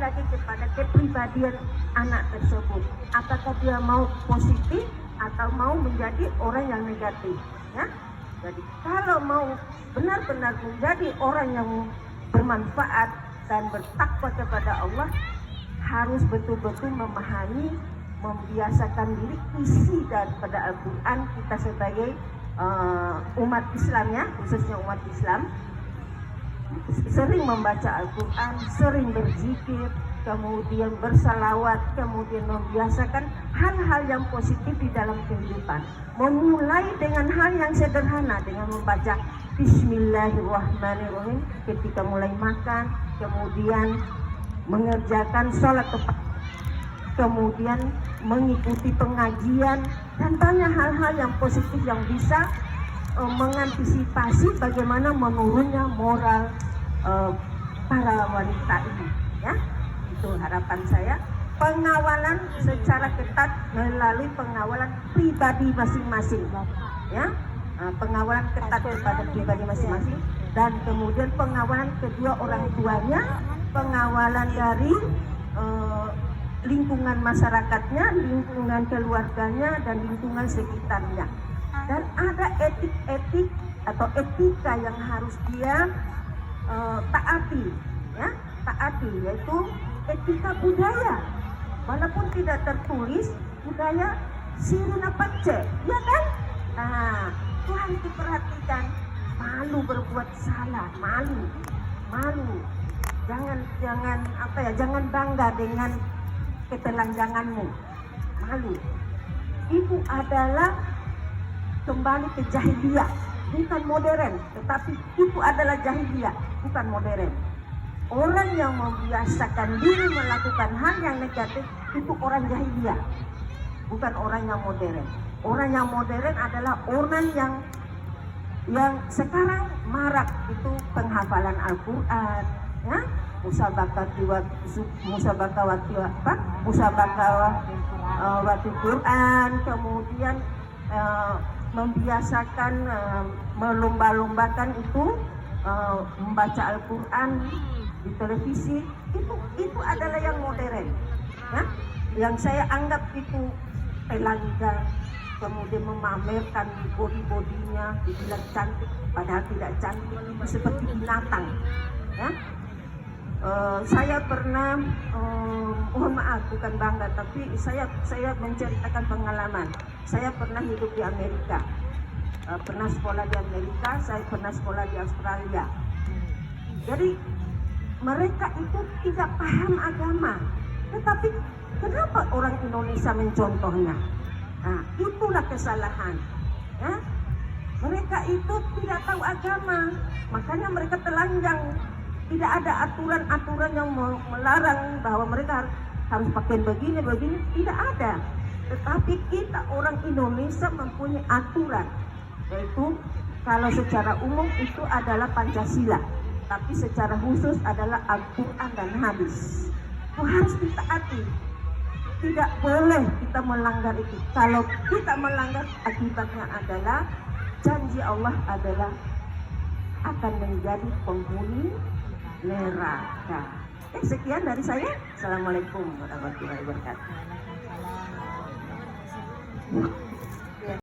lagi kepada kepribadian anak tersebut. Apakah dia mau positif atau mau menjadi orang yang negatif, ya. Jadi kalau mau benar-benar menjadi orang yang bermanfaat dan bertakwa kepada Allah, harus betul-betul memahami, membiasakan diri isi daripada Al-Quran. Kita sebagai umat Islam, ya, khususnya umat Islam, sering membaca Al-Quran, sering berzikir, kemudian bersalawat, kemudian membiasakan hal-hal yang positif di dalam kehidupan. Memulai dengan hal yang sederhana, dengan membaca Bismillahirrahmanirrahim ketika mulai makan, kemudian mengerjakan sholat tepat, kemudian mengikuti pengajian, dan banyak hal-hal yang positif yang bisa mengantisipasi bagaimana menurunnya moral para wanita ini, ya. Itu harapan saya. Pengawalan secara ketat melalui pengawalan pribadi masing-masing, ya. Pengawalan ketat kepada pribadi masing-masing, dan kemudian pengawalan kedua orang tuanya, pengawalan dari lingkungan masyarakatnya, lingkungan keluarganya, dan lingkungan sekitarnya. Dan ada etik-etik atau etika yang harus dia taati, ya, taati, yaitu etika budaya. Walaupun tidak tertulis, budaya sirina pance, ya kan? Nah, itu harus diperhatikan. Malu berbuat salah, malu. Jangan bangga dengan ketelanjanganmu, malu. Itu adalah kembali ke jahiliyah, bukan modern, tetapi itu adalah jahiliyah, bukan modern. Orang yang membiasakan diri melakukan hal yang negatif itu orang jahiliyah, bukan orang yang modern. Orang yang modern adalah orang yang sekarang marak itu penghafalan Al-Quran, ya, musabakawati Quran, kemudian membiasakan melomba-lombakan itu membaca Al-Quran di televisi. Itu adalah yang modern, ya? Yang saya anggap itu telanjang, kemudian memamerkan body-bodinya, dibilang cantik padahal tidak cantik, itu seperti binatang, ya. Saya pernah, mohon maaf bukan bangga, tapi saya menceritakan pengalaman. Saya pernah hidup di Amerika, pernah sekolah di Amerika, saya pernah sekolah di Australia. Jadi mereka itu tidak paham agama, tetapi kenapa orang Indonesia mencontohnya? Nah, itulah kesalahan, ya. Mereka itu tidak tahu agama, makanya mereka telanjang. Tidak ada aturan-aturan yang melarang bahwa mereka harus pakai begini, tidak ada. Tetapi kita orang Indonesia mempunyai aturan, yaitu kalau secara umum itu adalah Pancasila, tapi secara khusus adalah Al-Quran dan hadis. Itu harus ditaati. Tidak boleh kita melanggar itu. Kalau kita melanggar, akibatnya adalah janji Allah adalah akan menjadi penghuni neraka. Sekian dari saya. Assalamualaikum warahmatullahi wabarakatuh.